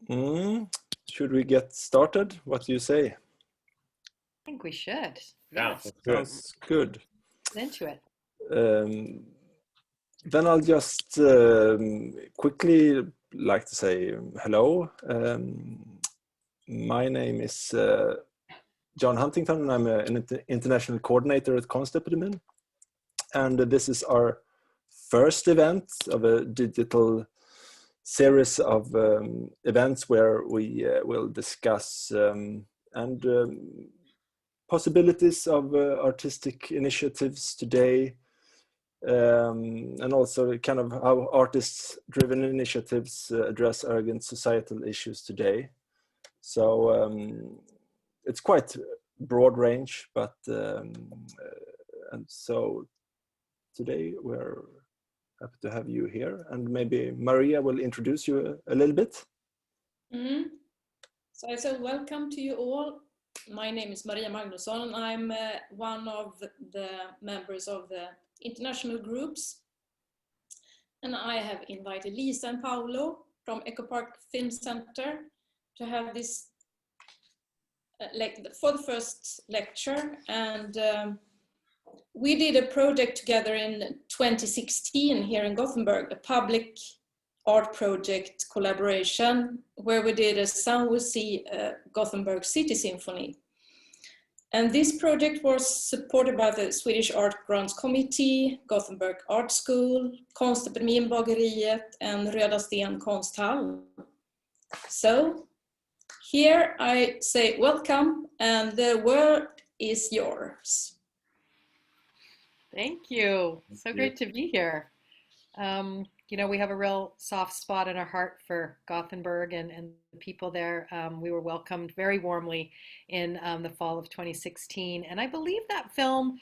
Should we get started? What do you say? I think we should. Yeah, Yes. Sounds good. Into it. Then I'll just quickly like to say hello. My name is John Huntington, and I'm an international coordinator at Konstepidemien. And this is our first event of a digital series of events where we will discuss possibilities of artistic initiatives today, and also kind of how artist-driven initiatives address urgent societal issues today. So it's quite broad range, but and so today we're happy to have you here, and maybe Maria will introduce you a little bit. So I say welcome to you all. My name is Maria Magnusson, and I'm one of the members of the international groups. And I have invited Lisa and Paolo from Echo Park Film Center to have this for the first lecture. And we did a project together in 2016 here in Gothenburg, a public art project collaboration where we did a Sun Will See Gothenburg City Symphony. And this project was supported by the Swedish Art Grants Committee, Gothenburg Art School, Konstepidemien Bageriet, and Röda Sten Konsthall. So here I say welcome, and the word is yours. Thank you. So great to be here. You know, we have a real soft spot in our heart for Gothenburg and the people there. We were welcomed very warmly in the fall of 2016. And I believe that film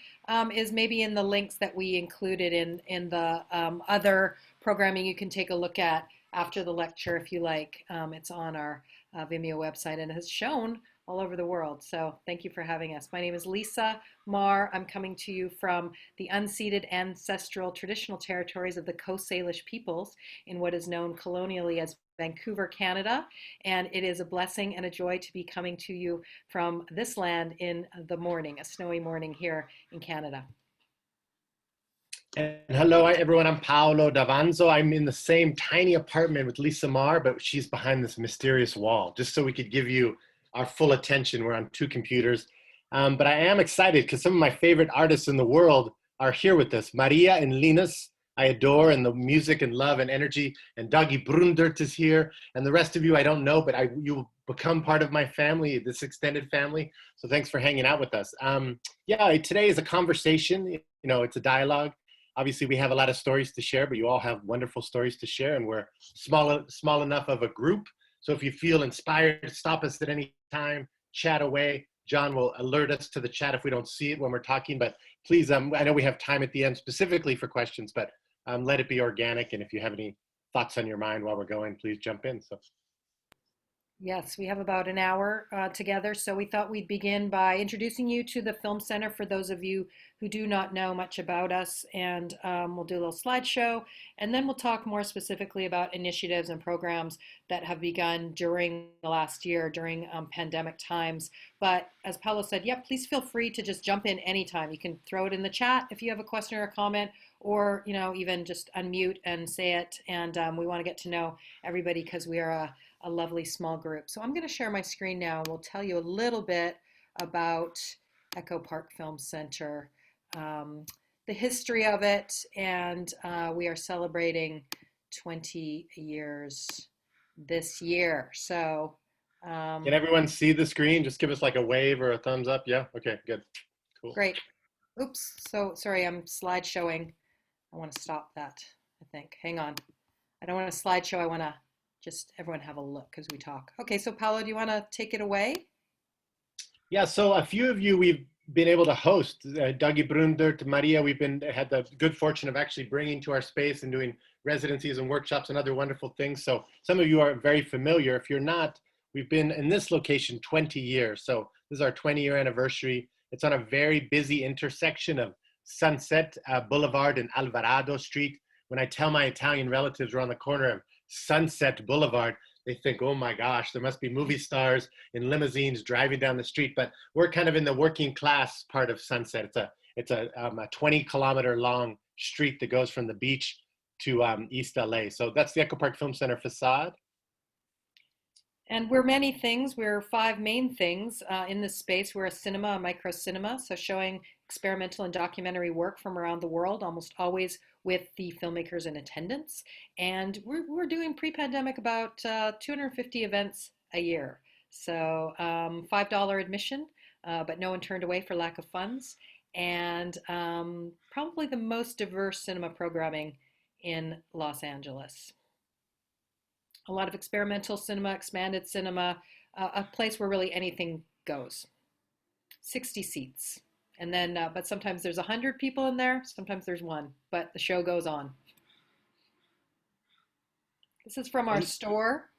is maybe in the links that we included in the other programming you can take a look at after the lecture if you like. It's on our Vimeo website and has shown all over the world. So thank you for having us. My name is Lisa Marr. I'm coming to you from the unceded ancestral traditional territories of the Coast Salish peoples in what is known colonially as Vancouver, Canada. And it is a blessing and a joy to be coming to you from this land in the morning, a snowy morning here in Canada. And hello, everyone. I'm Paolo Davanzo. I'm in the same tiny apartment with Lisa Marr, but she's behind this mysterious wall, just so we could give you our full attention. We're on two computers. But I am excited because some of my favorite artists in the world are here with us. Maria and Linus, I adore, and the music and love and energy. And Dagi Brundert is here. And the rest of you, I don't know, but you become part of my family, this extended family. So thanks for hanging out with us. Yeah, today is a conversation. You know, it's a dialogue. Obviously, we have a lot of stories to share, but you all have wonderful stories to share. And we're small enough of a group. So if you feel inspired, stop us at any time, chat away. John will alert us to the chat if we don't see it when we're talking, but please, I know we have time at the end specifically for questions, but let it be organic. And if you have any thoughts on your mind while we're going, please jump in. So. Yes, we have about an hour together, so we thought we'd begin by introducing you to the Film Center for those of you who do not know much about us, and we'll do a little slideshow, and then we'll talk more specifically about initiatives and programs that have begun during the last year, during pandemic times. But as Paolo said, yeah, please feel free to just jump in anytime. You can throw it in the chat if you have a question or a comment, or even just unmute and say it, and we want to get to know everybody because we are a lovely small group. So I'm going to share my screen now and we'll tell you a little bit about Echo Park Film Center, the history of it, and we are celebrating 20 years this year. So can everyone see the screen? Just give us like a wave or a thumbs up. Yeah, okay, good, cool. Great. Oops, so sorry, I'm slide showing. I want to stop that, I think. Hang on. I don't want to slideshow, I want to just everyone have a look as we talk. Okay, so Paolo, do you want to take it away? Yeah, so a few of you we've been able to host. Dagi Brundert, Maria, we've had the good fortune of actually bringing to our space and doing residencies and workshops and other wonderful things. So some of you are very familiar. If you're not, we've been in this location 20 years. So this is our 20-year anniversary. It's on a very busy intersection of Sunset Boulevard and Alvarado Street. When I tell my Italian relatives we're on the corner of Sunset Boulevard, they think, oh my gosh, there must be movie stars in limousines driving down the street. But we're kind of in the working class part of Sunset. It's a 20-kilometer long street that goes from the beach to East LA. So that's the Echo Park Film Center facade. And we're many things. We're five main things in this space. We're a cinema, a micro cinema, so showing experimental and documentary work from around the world, almost always with the filmmakers in attendance. And we're doing pre-pandemic about 250 events a year. So $5 admission, but no one turned away for lack of funds. And probably the most diverse cinema programming in Los Angeles. A lot of experimental cinema, expanded cinema, a place where really anything goes. 60 seats. And then, but sometimes there's 100 people in there, sometimes there's one, but the show goes on. This is from our store.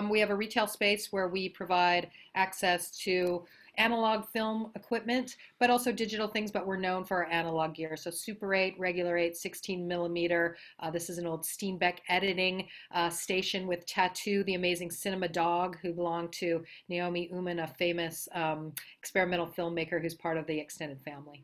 We have a retail space where we provide access to analog film equipment, but also digital things, but we're known for our analog gear. So Super 8, Regular 8, 16 millimeter. This is an old Steenbeck editing station with Tattoo, the amazing cinema dog who belonged to Naomi Uman, a famous experimental filmmaker who's part of the extended family.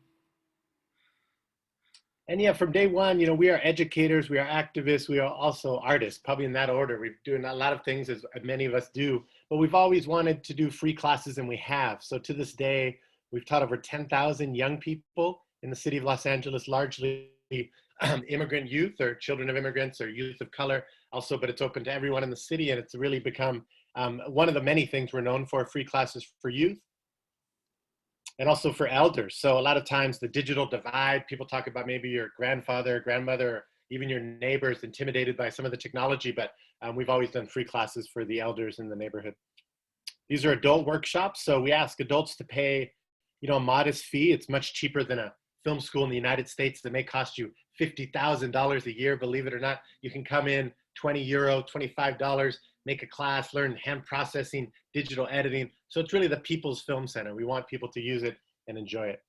And yeah, from day one, you know, we are educators, we are activists, we are also artists, probably in that order. We're doing a lot of things, as many of us do, but we've always wanted to do free classes, and we have. So to this day, we've taught over 10,000 young people in the city of Los Angeles, largely immigrant youth or children of immigrants or youth of color also, but it's open to everyone in the city, and it's really become one of the many things we're known for, free classes for youth. And also for elders. So a lot of times the digital divide, people talk about maybe your grandfather, grandmother, or even your neighbors intimidated by some of the technology, but we've always done free classes for the elders in the neighborhood. These are adult workshops. So we ask adults to pay, you know, a modest fee. It's much cheaper than a film school in the United States that may cost you $50,000 a year, believe it or not. You can come in, €20, $25, make a class, learn hand processing, digital editing. So it's really the People's Film Center. We want people to use it and enjoy it.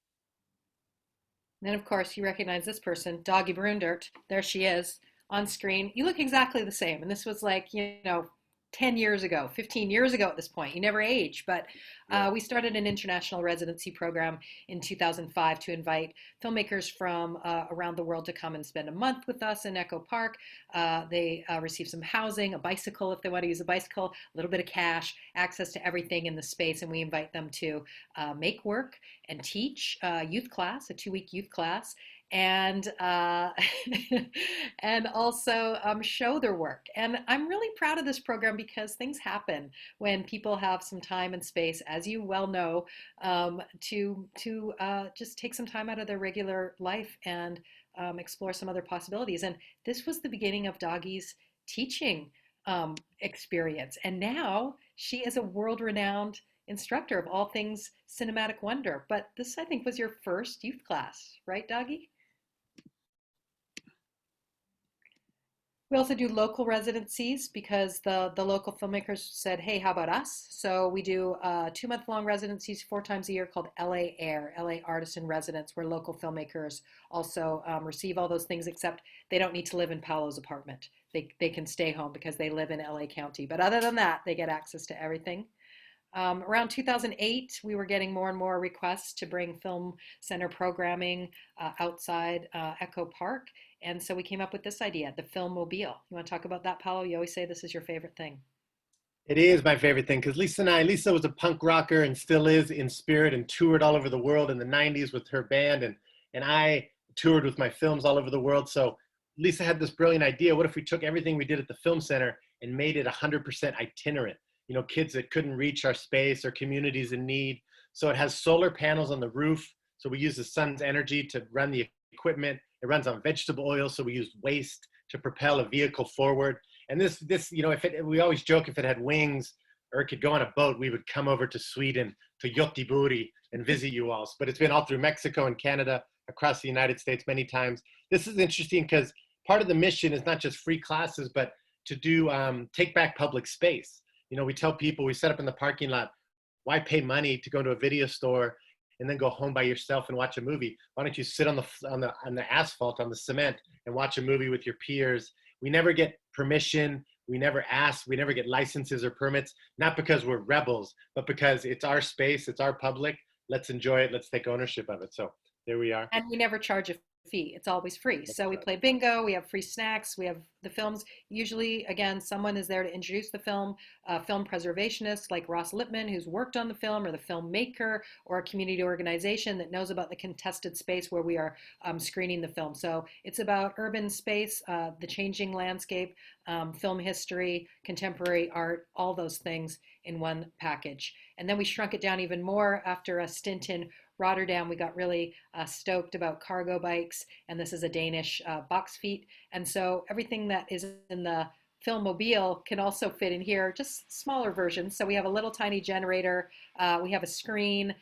And then, of course, you recognize this person, Doggy Brundert. There she is on screen. You look exactly the same. And this was like, you know, 10 years ago, 15 years ago at this point. You never age, but we started an international residency program in 2005 to invite filmmakers from around the world to come and spend a month with us in Echo Park. They receive some housing, a bicycle if they want to use a bicycle, a little bit of cash, access to everything in the space, and we invite them to make work and teach youth class, a 2-week youth class, and and also show their work. And I'm really proud of this program because things happen when people have some time and space, as you well know, to just take some time out of their regular life and explore some other possibilities. And this was the beginning of Doggy's teaching experience. And now she is a world-renowned instructor of all things cinematic wonder. But this, I think, was your first youth class, right, Doggy? We also do local residencies because the local filmmakers said, hey, how about us? So we do 2-month-long residencies 4 times a year called LA Air, LA Artists in Residence, where local filmmakers also receive all those things, except they don't need to live in Paolo's apartment. They can stay home because they live in LA County. But other than that, they get access to everything. Around 2008, we were getting more and more requests to bring film center programming outside Echo Park. And so we came up with this idea, the Filmmobile. You want to talk about that, Paolo? You always say this is your favorite thing. It is my favorite thing because Lisa was a punk rocker and still is in spirit and toured all over the world in the 90s with her band. And I toured with my films all over the world. So Lisa had this brilliant idea. What if we took everything we did at the Film Center and made it 100% itinerant? You know, kids that couldn't reach our space or communities in need. So it has solar panels on the roof. So we use the sun's energy to run the equipment. It runs on vegetable oil. So we use waste to propel a vehicle forward. And this, you know, we always joke if it had wings or it could go on a boat, we would come over to Sweden, to Göteborg and visit you all. But it's been all through Mexico and Canada, across the United States many times. This is interesting because part of the mission is not just free classes, but to do take back public space. You know, we tell people, we set up in the parking lot, why pay money to go to a video store and then go home by yourself and watch a movie? Why don't you sit on the asphalt, on the cement, and watch a movie with your peers? We never get permission. We never ask, we never get licenses or permits, not because we're rebels, but because it's our space, it's our public. Let's enjoy it. Let's take ownership of it. So there we are. And we never charge a fee. It's always free. So we play bingo, we have free snacks, we have the films. Usually, again, someone is there to introduce the film, a film preservationist like Ross Lippman, who's worked on the film, or the filmmaker, or a community organization that knows about the contested space where we are screening the film. So it's about urban space, the changing landscape, film history, contemporary art, all those things in one package. And then we shrunk it down even more after a stint in Rotterdam. We got really stoked about cargo bikes, and this is a Danish box feet. And so everything that is in the Filmmobile can also fit in here, just smaller versions. So we have a little tiny generator, we have a screen,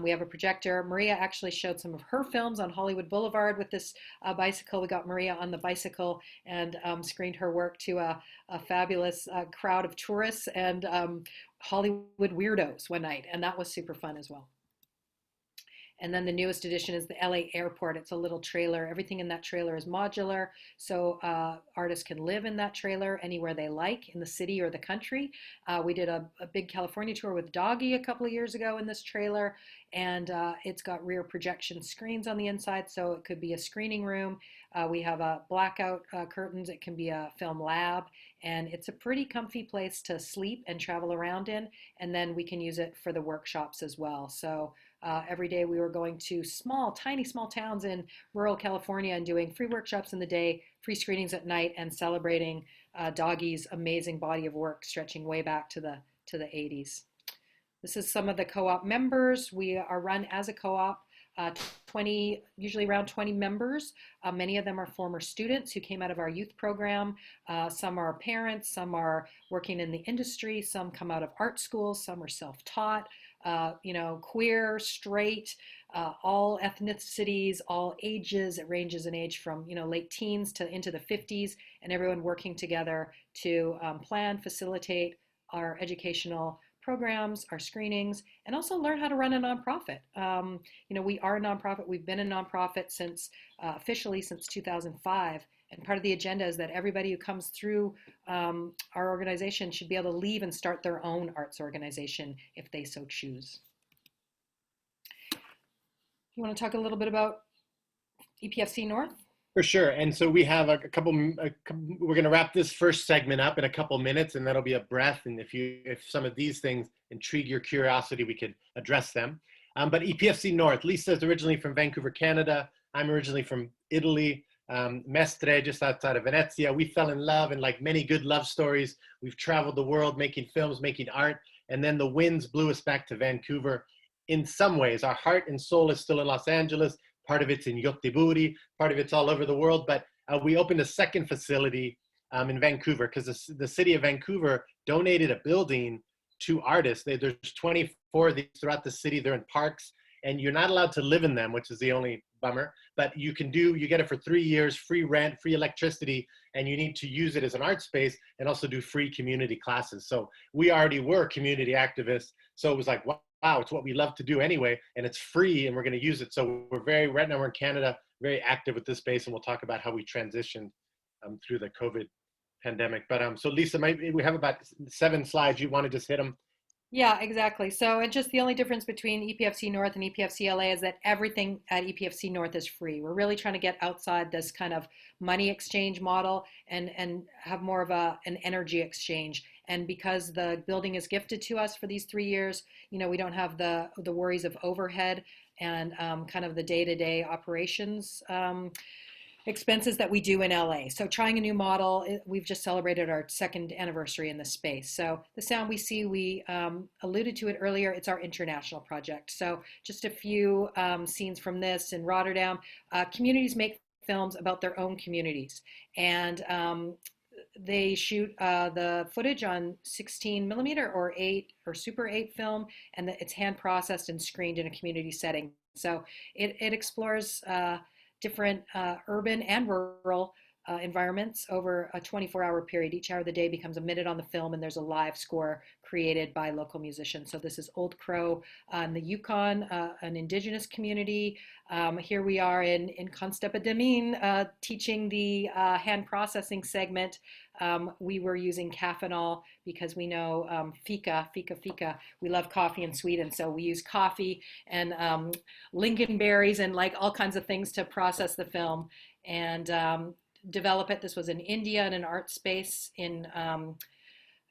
we have a projector. Maria actually showed some of her films on Hollywood Boulevard with this bicycle. We got Maria on the bicycle and screened her work to a fabulous crowd of tourists and Hollywood weirdos one night, and that was super fun as well. And then the newest addition is the LA Airport. It's a little trailer. Everything in that trailer is modular, so artists can live in that trailer anywhere they like in the city or the country. We did a big California tour with Doggy a couple of years ago in this trailer, and it's got rear projection screens on the inside, so it could be a screening room. We have blackout curtains. It can be a film lab, and it's a pretty comfy place to sleep and travel around in, and then we can use it for the workshops as well. So every day we were going to tiny small towns in rural California and doing free workshops in the day, free screenings at night, and celebrating Doggy's amazing body of work stretching way back to the 80s. This is some of the co-op members. We are run as a co-op. 20, usually around 20 members. Many of them are former students who came out of our youth program. Some are parents, some are working in the industry, some come out of art schools, some are self-taught, queer, straight, all ethnicities, all ages. It ranges in age from late teens to into the 50s, and everyone working together to plan, facilitate our educational programs, our screenings, and also learn how to run a nonprofit. We are a nonprofit. We've been a nonprofit since officially since 2005. And part of the agenda is that everybody who comes through our organization should be able to leave and start their own arts organization if they so choose. You want to talk a little bit about EPFC North? For sure. And so we have we're going to wrap this first segment up in a couple minutes, and that'll be a breath. And if some of these things intrigue your curiosity, we could address them. But EPFC North, Lisa is originally from Vancouver, Canada. I'm originally from Italy, Mestre, just outside of Venezia. We fell in love, and like many good love stories, we've traveled the world making films, making art, and then the winds blew us back to Vancouver. In some ways, our heart and soul is still in Los Angeles. Part of it's in Yotiburi, part of it's all over the world, but we opened a second facility in Vancouver because the city of Vancouver donated a building to artists. There's 24 of these throughout the city. They're in parks, and you're not allowed to live in them, which is the only bummer, but you get it for 3 years, free rent, free electricity, and you need to use it as an art space and also do free community classes. So we already were community activists, so it was like, wow, it's what we love to do anyway, and it's free, and we're going to use it. So right now we're in Canada, very active with this space, and we'll talk about how we transitioned through the COVID pandemic. But so Lisa, we have about 7 slides. You want to just hit them? Yeah, exactly. So, and just the only difference between EPFC North and EPFC LA is that everything at EPFC North is free. We're really trying to get outside this kind of money exchange model and have more of an energy exchange. And because the building is gifted to us for these 3 years, we don't have the worries of overhead and kind of the day-to-day operations expenses that we do in LA. So trying a new model, we've just celebrated our 2nd anniversary in this space. So the sound we see, we alluded to it earlier, it's our international project. So just a few scenes from this in Rotterdam. Communities make films about their own communities. And they shoot the footage on 16 millimeter or 8 or Super 8 film, and it's hand processed and screened in a community setting. So it explores different urban and rural environments over a 24-hour period. Each hour of the day becomes a minute on the film, and there's a live score created by local musicians. So this is Old Crow in the Yukon, an indigenous community. Here we are in Constantine teaching the hand processing segment. We were using caffeinol because we know fika. We love coffee in Sweden, so we use coffee and lingonberries and like all kinds of things to process the film and develop it. This was in India in an art space in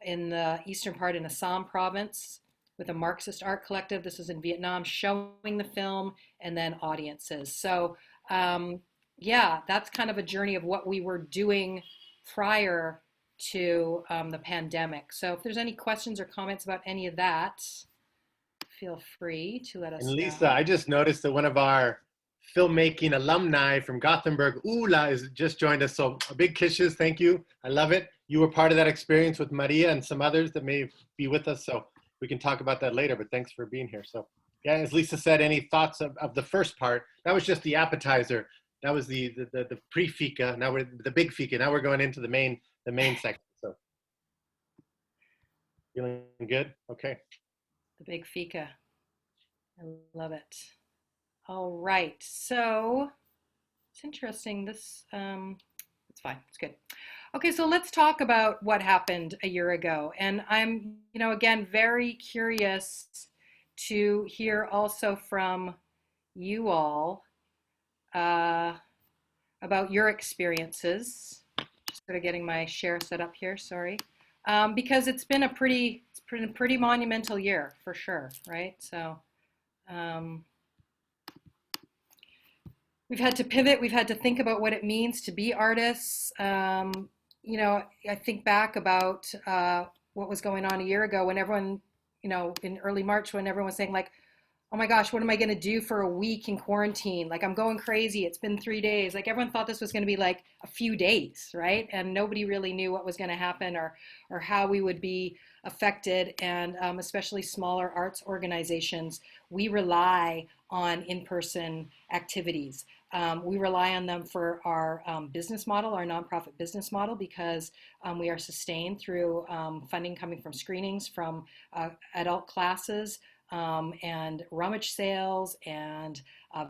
the eastern part in Assam province with a Marxist art collective. This was in Vietnam, showing the film and then audiences. So yeah, that's kind of a journey of what we were doing prior to the pandemic. So if there's any questions or comments about any of that, feel free to let us know. And Lisa, I just noticed that one of our filmmaking alumni from Gothenburg, Ula, is just joined us. So big kisses, thank you. I love it. You were part of that experience with Maria and some others that may be with us. So we can talk about that later, but thanks for being here. So yeah, as Lisa said, any thoughts of the first part? That was just the appetizer. That was the pre-fika. Now we're the big fika. Now we're going into the main section. So feeling good? Okay. The big fika. I love it. All right. So it's interesting. This, it's fine. It's good. Okay. So let's talk about what happened a year ago. And I'm, again, very curious to hear also from you all about your experiences. Just sort of getting my share set up here. Sorry. Because it's been a pretty monumental year for sure, right? So we've had to pivot. We've had to think about what it means to be artists. I think back about what was going on a year ago when everyone, in early March, when everyone was saying like, oh my gosh, what am I going to do for a week in quarantine? Like, I'm going crazy. It's been 3 days. Like, everyone thought this was going to be like a few days, right? And nobody really knew what was going to happen or how we would be affected. And especially smaller arts organizations, we rely on in-person activities. We rely on them for our business model, our nonprofit business model, because we are sustained through funding coming from screenings, from adult classes, and rummage sales and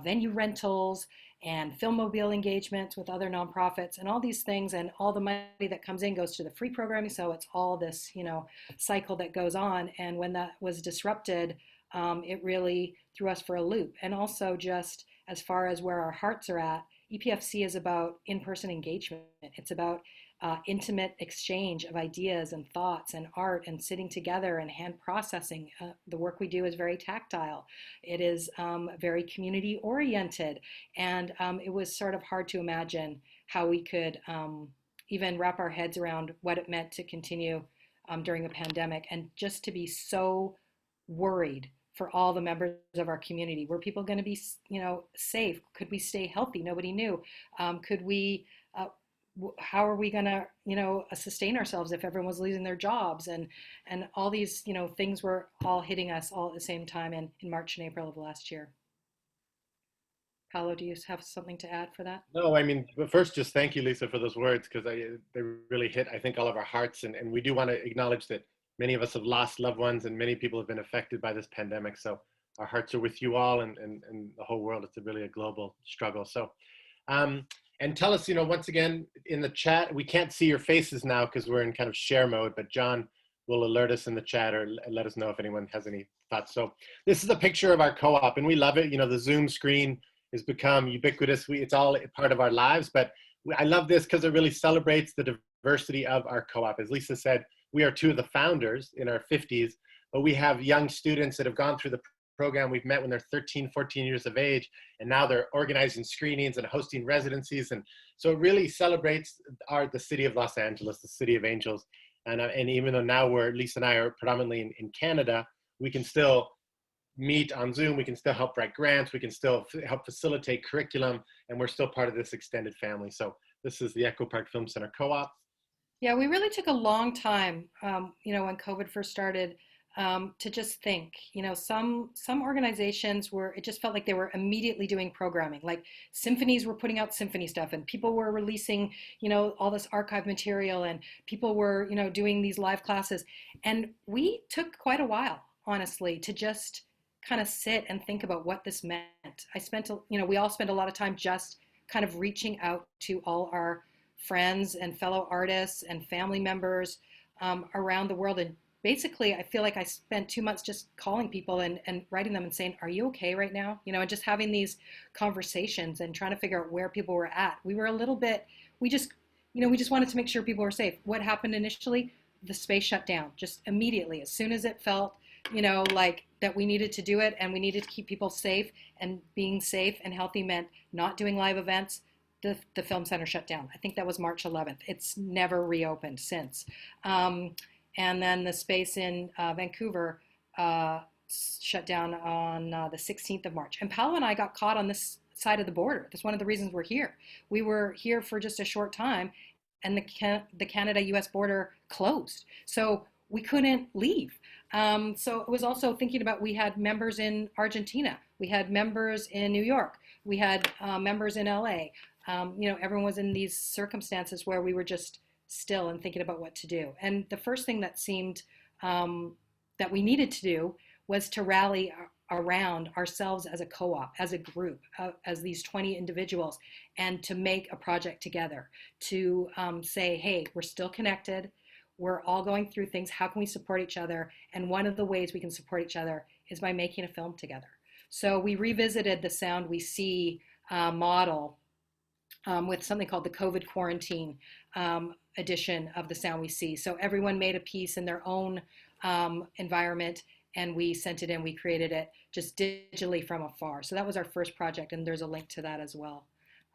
venue rentals and filmmobile engagements with other nonprofits and all these things, and all the money that comes in goes to the free programming. So it's all this, cycle that goes on. And when that was disrupted, it really threw us for a loop. And also, just as far as where our hearts are at, EPFC is about in-person engagement. It's about intimate exchange of ideas and thoughts and art and sitting together and hand processing. The work we do is very tactile. It is very community oriented. And it was sort of hard to imagine how we could even wrap our heads around what it meant to continue during a pandemic, and just to be so worried for all the members of our community. Were people going to be, safe? Could we stay healthy? Nobody knew. Could we how are we going to, sustain ourselves if everyone was losing their jobs? And all these, things were all hitting us all at the same time in March and April of last year. Paolo, do you have something to add for that? No, I mean, but first, just thank you, Lisa, for those words, because they really hit, I think, all of our hearts. And we do want to acknowledge that many of us have lost loved ones and many people have been affected by this pandemic. So our hearts are with you all and the whole world. It's really a global struggle. So, and tell us, once again, in the chat, we can't see your faces now because we're in kind of share mode, but John will alert us in the chat or let us know if anyone has any thoughts. So this is a picture of our co-op and we love it. The Zoom screen has become ubiquitous. It's all part of our lives, but I love this because it really celebrates the diversity of our co-op. As Lisa said, we are two of the founders in our 50s, but we have young students that have gone through the program we've met when they're 13, 14 years of age, and now they're organizing screenings and hosting residencies. And so it really celebrates the city of Los Angeles, the city of angels. And even though now Lisa and I are predominantly in Canada, we can still meet on Zoom, we can still help write grants, we can still help facilitate curriculum, and we're still part of this extended family. So this is the Echo Park Film Center Co-op. Yeah, we really took a long time, when COVID first started, to just think, some organizations were, it just felt like they were immediately doing programming, like symphonies were putting out symphony stuff, and people were releasing, all this archive material, and people were, doing these live classes. And we took quite a while, honestly, to just kind of sit and think about what this meant. We all spent a lot of time just kind of reaching out to all our friends and fellow artists and family members around the world. And basically, I feel like I spent 2 months just calling people and writing them and saying, are you okay right now? And just having these conversations and trying to figure out where people were at. We were a little bit, we just wanted to make sure people were safe. What happened initially? The space shut down just immediately. As soon as it felt, like that we needed to do it and we needed to keep people safe, and being safe and healthy meant not doing live events, the film center shut down. I think that was March 11th. It's never reopened since. And then the space in Vancouver shut down on the 16th of March. And Paolo and I got caught on this side of the border. That's one of the reasons we're here. We were here for just a short time, and the Canada-US border closed. So we couldn't leave. So it was also thinking about, we had members in Argentina, we had members in New York, we had members in LA. Everyone was in these circumstances where we were just still and thinking about what to do. And the first thing that seemed that we needed to do was to rally around ourselves as a co-op, as a group, as these 20 individuals, and to make a project together, to say, hey, we're still connected, we're all going through things, how can we support each other? And one of the ways we can support each other is by making a film together. So we revisited the Sound We See model with something called the COVID quarantine edition of the Sound We See. So everyone made a piece in their own environment, and we sent it in, we created it just digitally from afar. So that was our first project, and there's a link to that as well.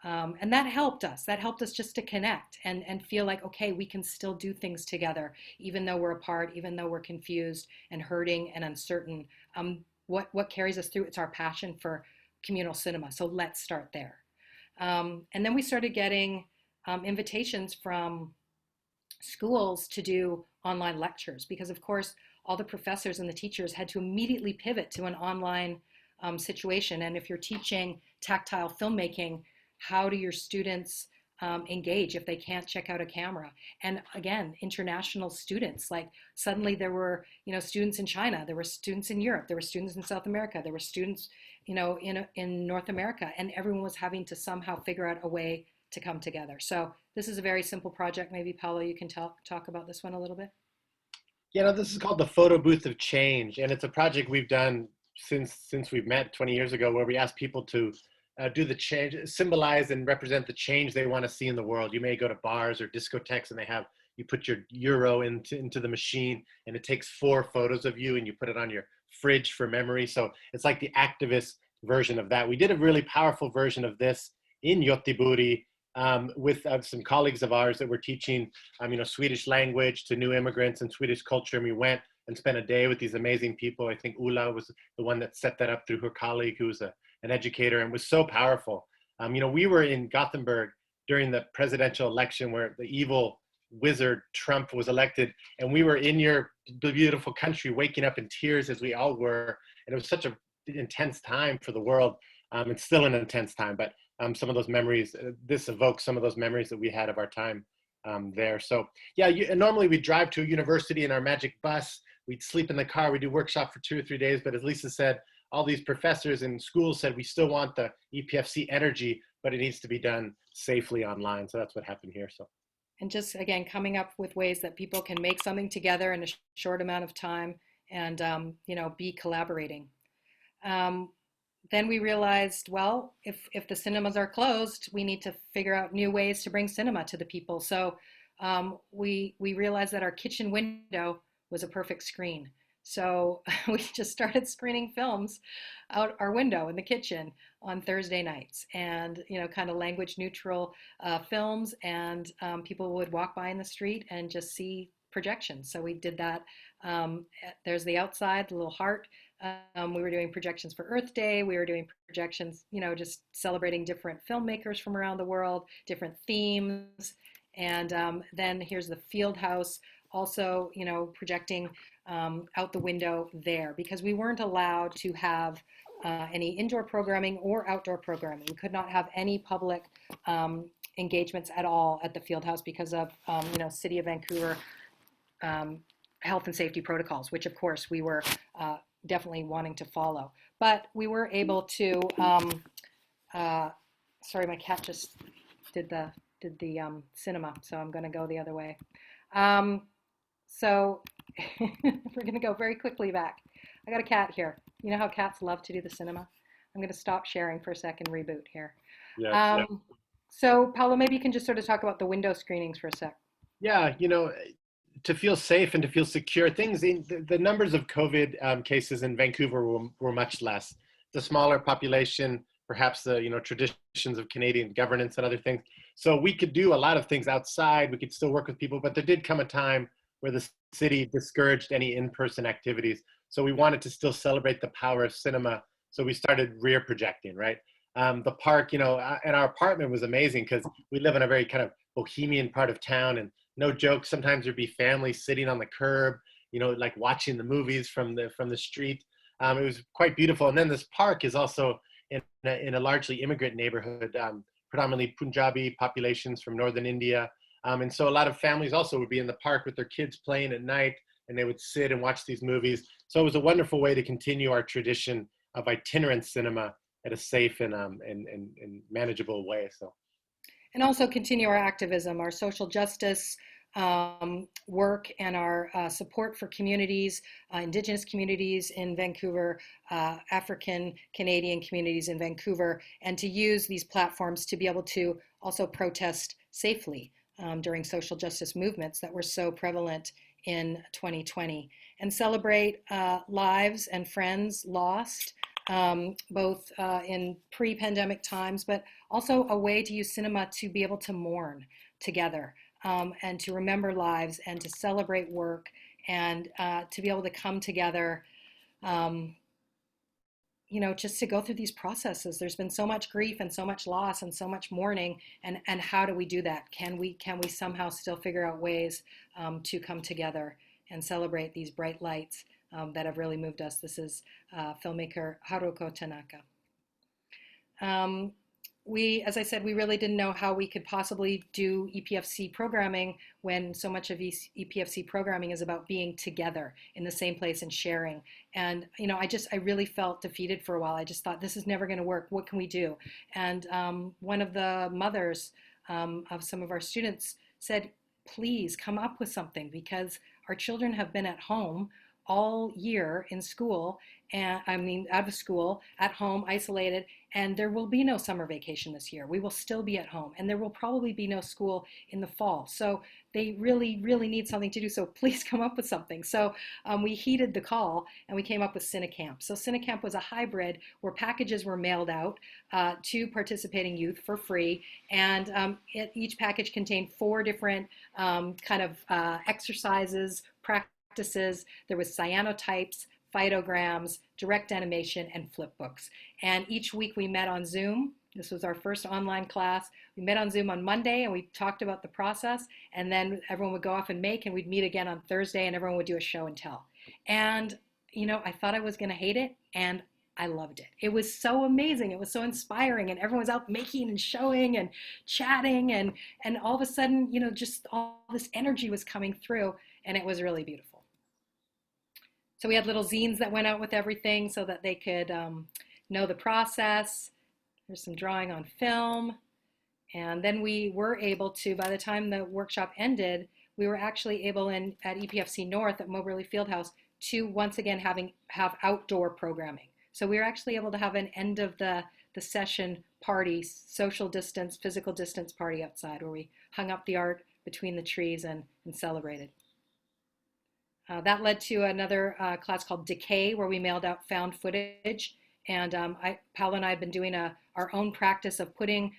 And that helped us just to connect and feel like, okay, we can still do things together, even though we're apart, even though we're confused and hurting and uncertain. What carries us through? It's our passion for communal cinema. So let's start there. And then we started getting invitations from schools to do online lectures, because of course all the professors and the teachers had to immediately pivot to an online situation. And if you're teaching tactile filmmaking, how do your students engage if they can't check out a camera? And again, international students, like suddenly there were, students in China, there were students in Europe, there were students in South America, there were students, in North America, and everyone was having to somehow figure out a way to come together. So this is a very simple project. Maybe Paolo, you can talk about this one a little bit. This is called the Photo Booth of Change, and it's a project we've done since we've met 20 years ago, where we ask people to do the change, symbolize and represent the change they want to see in the world. You may go to bars or discotheques, and you put your euro into the machine, and it takes 4 photos of you, and you put it on your fridge for memory. So it's like the activist version of that. We did a really powerful version of this in Göteborg with some colleagues of ours that were teaching Swedish language to new immigrants and Swedish culture. And we went and spent a day with these amazing people. I think Ulla was the one that set that up through her colleague, who was an educator, and was so powerful. We were in Gothenburg during the presidential election where the evil wizard Trump was elected, and we were in the beautiful country waking up in tears, as we all were. And it was such an intense time for the world. It's still an intense time, but some of those memories, this evokes some of those memories that we had of our time there. So yeah, normally we drive to a university in our magic bus, we'd sleep in the car, we do workshop for 2 or 3 days, but as Lisa said, all these professors and schools said, we still want the EPFC energy, but it needs to be done safely online. So that's what happened here. So, and just again, coming up with ways that people can make something together in a short amount of time and, be collaborating. Then we realized, well, if the cinemas are closed, we need to figure out new ways to bring cinema to the people. So we realized that our kitchen window was a perfect screen. So we just started screening films out our window in the kitchen on Thursday nights, and kind of language neutral films, and people would walk by in the street and just see projections. So we did that. There's the outside, the little heart. We were doing projections for Earth Day. We were doing projections, just celebrating different filmmakers from around the world, different themes. And then here's the field house also, projecting out the window there, because we weren't allowed to have any indoor programming or outdoor programming. We could not have any public engagements at all at the Fieldhouse because of, City of Vancouver health and safety protocols, which of course we were definitely wanting to follow. But we were able to, sorry, my cat just did the cinema, so I'm going to go the other way. So we're going to go very quickly back. I got a cat here. You know how cats love to do the cinema? I'm going to stop sharing for a second, reboot here. Yeah. So Paolo, maybe you can just sort of talk about the window screenings for a sec. Yeah, to feel safe and to feel secure, the numbers of COVID cases in Vancouver were much less. The smaller population, perhaps the traditions of Canadian governance and other things. So we could do a lot of things outside. We could still work with people, but there did come a time where the city discouraged any in-person activities. So we wanted to still celebrate the power of cinema. So we started rear projecting, right? The park, and our apartment was amazing because we live in a very kind of bohemian part of town, and no joke, sometimes there'd be families sitting on the curb, like watching the movies from the street. It was quite beautiful. And then this park is also in a largely immigrant neighborhood, predominantly Punjabi populations from northern India. And so a lot of families also would be in the park with their kids playing at night, and they would sit and watch these movies. So it was a wonderful way to continue our tradition of itinerant cinema at a safe and manageable way. So. And also continue our activism, our social justice work, and our support for communities, Indigenous communities in Vancouver, African Canadian communities in Vancouver, and to use these platforms to be able to also protest safely during social justice movements that were so prevalent in 2020, and celebrate lives and friends lost, both in pre-pandemic times, but also a way to use cinema to be able to mourn together, and to remember lives, and to celebrate work, and to be able to come together, just to go through these processes. There's been so much grief and so much loss and so much mourning, and how do we do that? Can we somehow still figure out ways to come together and celebrate these bright lights that have really moved us? This is filmmaker Haruko Tanaka. As I said, we really didn't know how we could possibly do EPFC programming when so much of EPFC programming is about being together in the same place and sharing. And, I really felt defeated for a while. I just thought, this is never going to work. What can we do? And one of the mothers of some of our students said, please come up with something, because our children have been at home all year in school, and out of school, at home, isolated, and there will be no summer vacation this year. We will still be at home, and there will probably be no school in the fall. So they really, really need something to do. So please come up with something. So we heeded the call, and we came up with Cinecamp. So Cinecamp was a hybrid where packages were mailed out to participating youth for free, and each package contained 4 different exercises, practices. There was cyanotypes, phytograms, direct animation, and flip books. And each week we met on Zoom. This was our first online class. We met on Zoom on Monday, and we talked about the process, and then everyone would go off and make, and we'd meet again on Thursday, and everyone would do a show and tell. And, I thought I was going to hate it, and I loved it. It was so amazing. It was so inspiring, and everyone was out making and showing and chatting, and all of a sudden, just all this energy was coming through, and it was really beautiful. So we had little zines that went out with everything so that they could know the process. There's some drawing on film. And then we were able to, by the time the workshop ended, we were actually able at EPFC North at Moberly Fieldhouse to once again have outdoor programming. So we were actually able to have an end of the session party, social distance, physical distance party outside, where we hung up the art between the trees and celebrated. That led to another class called Decay, where we mailed out found footage. And Paolo and I had been doing our own practice of putting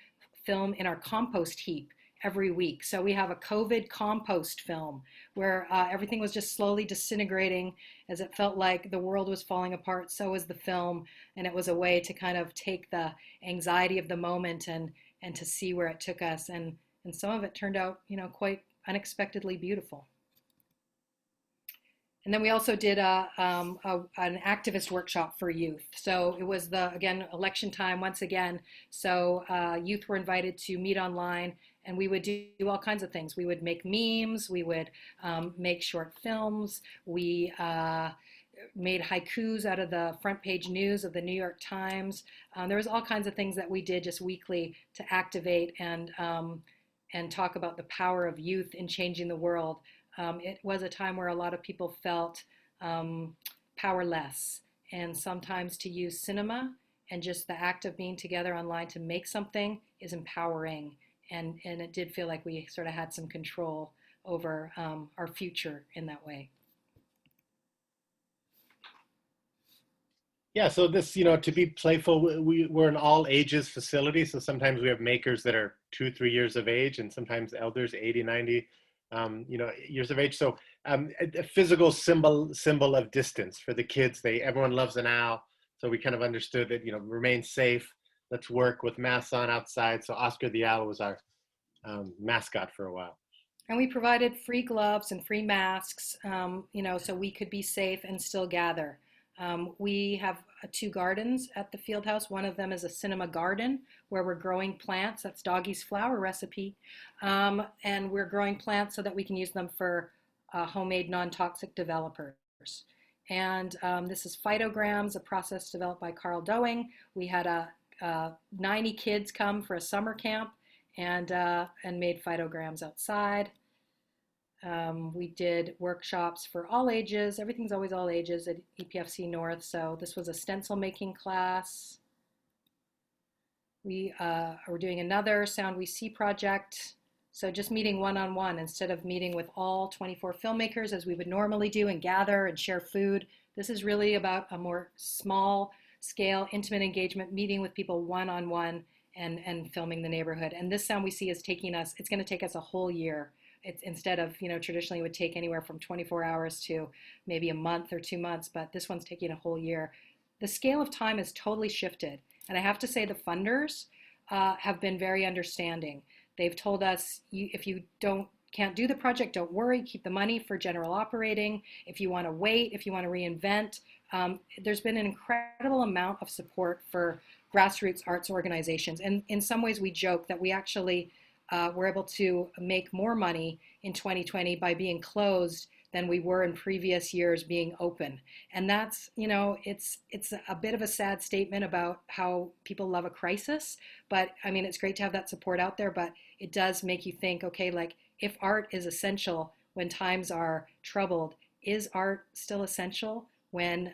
film in our compost heap every week. So we have a COVID compost film where everything was just slowly disintegrating as it felt like the world was falling apart. So was the film. And it was a way to kind of take the anxiety of the moment and to see where it took us. And some of it turned out, quite unexpectedly beautiful. And then we also did an activist workshop for youth. So it was again, election time once again. So youth were invited to meet online, and we would do all kinds of things. We would make memes, we would make short films, we made haikus out of the front page news of the New York Times. There was all kinds of things that we did just weekly to activate and talk about the power of youth in changing the world. It was a time where a lot of people felt powerless, and sometimes to use cinema and just the act of being together online to make something is empowering. And it did feel like we sort of had some control over our future in that way. Yeah, so this, to be playful, we're an all ages facility. So sometimes we have makers that are 2-3 years of age, and sometimes elders 80, 90, years of age. So a physical symbol of distance for the kids. Everyone loves an owl. So we kind of understood that, remain safe. Let's work with masks on outside. So Oscar the Owl was our mascot for a while. And we provided free gloves and free masks, so we could be safe and still gather. We have 2 gardens at the field house. One of them is a cinema garden where we're growing plants. That's Doggy's flower recipe. And we're growing plants so that we can use them for homemade non-toxic developers. And this is phytograms, a process developed by Carl Doing. We had 90 kids come for a summer camp and made phytograms outside. We did workshops for all ages. Everything's always all ages at EPFC North. So this was a stencil making class. We are doing another Sound We See project. So just meeting one-on-one instead of meeting with all 24 filmmakers as we would normally do and gather and share food. This is really about a more small scale, intimate engagement, meeting with people one-on-one and filming the neighborhood. And this Sound We See is it's going to take us a whole year. It's instead of, traditionally it would take anywhere from 24 hours to maybe a month or 2 months, but this one's taking a whole year. The scale of time has totally shifted. And I have to say the funders have been very understanding. They've told us, if you can't do the project, don't worry, keep the money for general operating. If you want to wait, if you want to reinvent, there's been an incredible amount of support for grassroots arts organizations. And in some ways we joke that we actually were able to make more money in 2020 by being closed than we were in previous years being open. And that's, it's a bit of a sad statement about how people love a crisis, but I mean, it's great to have that support out there, but it does make you think, okay, like if art is essential when times are troubled, is art still essential when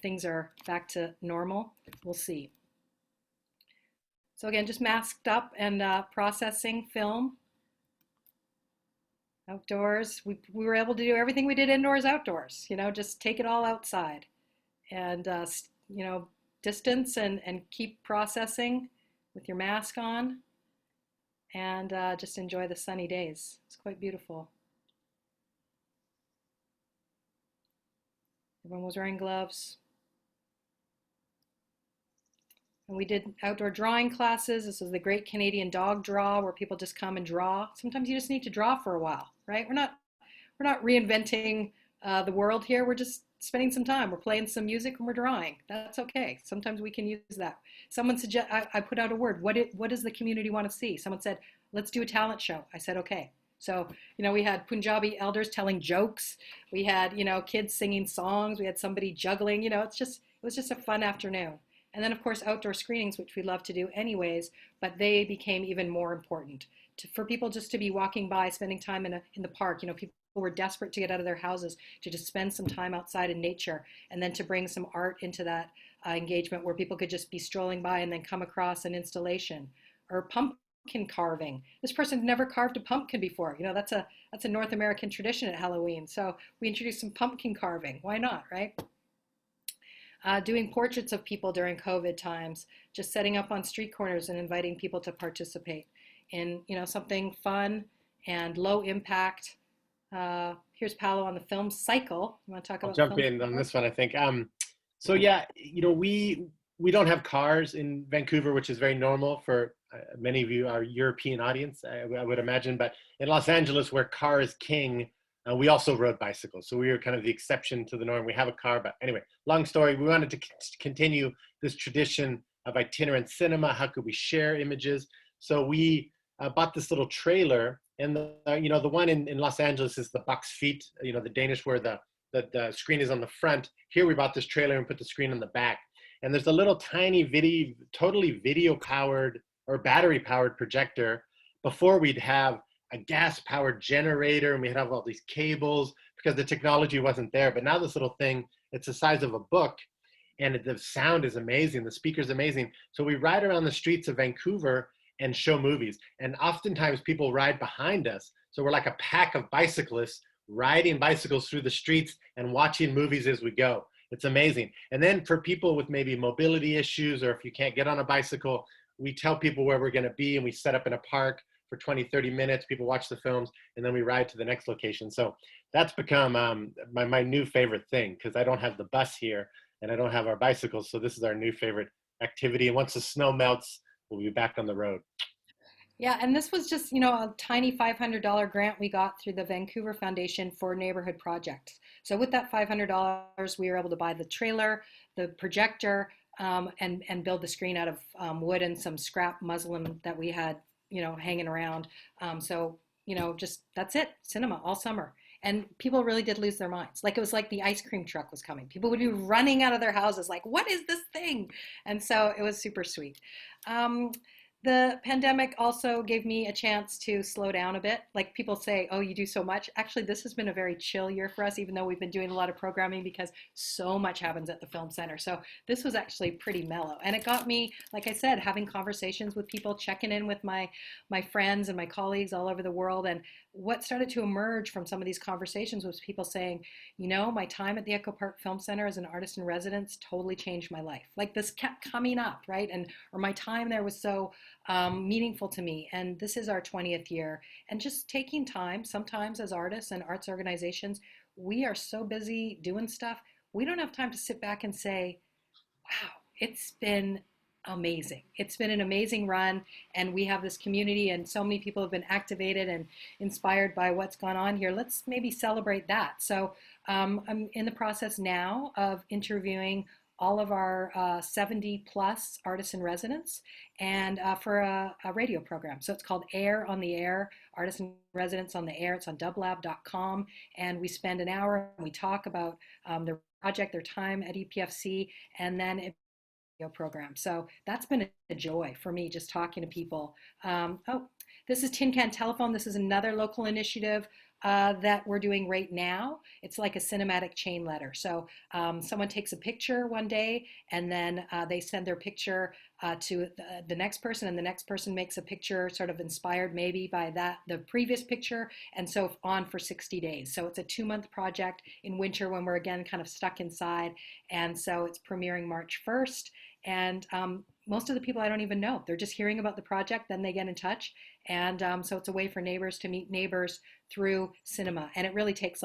things are back to normal? We'll see. So again, just masked up and processing film. Outdoors, we were able to do everything we did indoors, outdoors, just take it all outside and, distance and keep processing with your mask on and just enjoy the sunny days. It's quite beautiful. Everyone was wearing gloves. And we did outdoor drawing classes. This was the Great Canadian Dog Draw, where people just come and draw. Sometimes you just need to draw for a while, right? We're not reinventing the world here. We're just spending some time. We're playing some music and we're drawing. That's okay. Sometimes we can use that. Someone I put out a word. What does the community want to see? Someone said, let's do a talent show. I said, okay. So, we had Punjabi elders telling jokes. We had, kids singing songs. We had somebody juggling. It was just a fun afternoon. And then, of course, outdoor screenings, which we love to do anyways, but they became even more important for people just to be walking by, spending time in the park. People were desperate to get out of their houses to just spend some time outside in nature, and then to bring some art into that engagement where people could just be strolling by and then come across an installation. Or pumpkin carving. This person never carved a pumpkin before. That's a North American tradition at Halloween. So we introduced some pumpkin carving. Why not, right? Doing portraits of people during COVID times, just setting up on street corners and inviting people to participate in, something fun and low impact. Here's Paolo on the film cycle. You want to talk about? I'll jump in on this one, I think. So yeah, we don't have cars in Vancouver, which is very normal for many of you, our European audience, I would imagine. But in Los Angeles, where car is king, We also rode bicycles, so we were kind of the exception to the norm. We have a car, but anyway, long story. We wanted to continue this tradition of itinerant cinema. How could we share images? So we bought this little trailer, and the one in Los Angeles is the box feet, the Danish where the screen is on the front. Here we bought this trailer and put the screen on the back. And there's a little tiny totally video powered or battery powered projector. Before we'd have a gas powered generator, and we have all these cables because the technology wasn't there. But now this little thing, it's the size of a book, and the sound is amazing. The speaker's amazing. So we ride around the streets of Vancouver and show movies. And oftentimes people ride behind us. So we're like a pack of bicyclists riding bicycles through the streets and watching movies as we go. It's amazing. And then for people with maybe mobility issues, or if you can't get on a bicycle, we tell people where we're going to be, and we set up in a park for 20, 30 minutes. People watch the films, and then we ride to the next location. So that's become my new favorite thing, because I don't have the bus here and I don't have our bicycles. So this is our new favorite activity. And once the snow melts, we'll be back on the road. Yeah, and this was just, a tiny $500 grant we got through the Vancouver Foundation for Neighborhood Projects. So with that $500, we were able to buy the trailer, the projector, and build the screen out of wood and some scrap muslin that we had, hanging around. Just that's it, cinema all summer. And people really did lose their minds. Like, it was like the ice cream truck was coming. People would be running out of their houses like, what is this thing? And so it was super sweet. The pandemic also gave me a chance to slow down a bit. Like, people say, oh, you do so much. Actually, this has been a very chill year for us, even though we've been doing a lot of programming, because so much happens at the Film Center. So this was actually pretty mellow. And it got me, like I said, having conversations with people, checking in with my friends and my colleagues all over the world. And what started to emerge from some of these conversations was people saying, my time at the Echo Park Film Center as an artist in residence totally changed my life. Like, this kept coming up, right? Or my time there was so meaningful to me. And this is our 20th year. And just taking time, sometimes as artists and arts organizations, we are so busy doing stuff, we don't have time to sit back and say, wow, it's been amazing. It's been an amazing run, and we have this community, and so many people have been activated and inspired by what's gone on here. Let's maybe celebrate that. So I'm in the process now of interviewing all of our 70 plus artists in residence, and for a radio program. So it's called Air on the Air, Artists in Residence on the Air. It's on dublab.com, and we spend an hour and we talk about their project, their time at EPFC, and then it program. So that's been a joy for me, just talking to people. This is Tin Can Telephone. This is another local initiative that we're doing right now. It's like a cinematic chain letter. So someone takes a picture one day, and then they send their picture to the next person, and the next person makes a picture sort of inspired maybe by the previous picture, and so on for 60 days. So it's a 2-month project in winter when we're again kind of stuck inside. And so it's premiering March 1st. And most of the people I don't even know. They're just hearing about the project, then they get in touch. And so it's a way for neighbors to meet neighbors through cinema. And it really takes,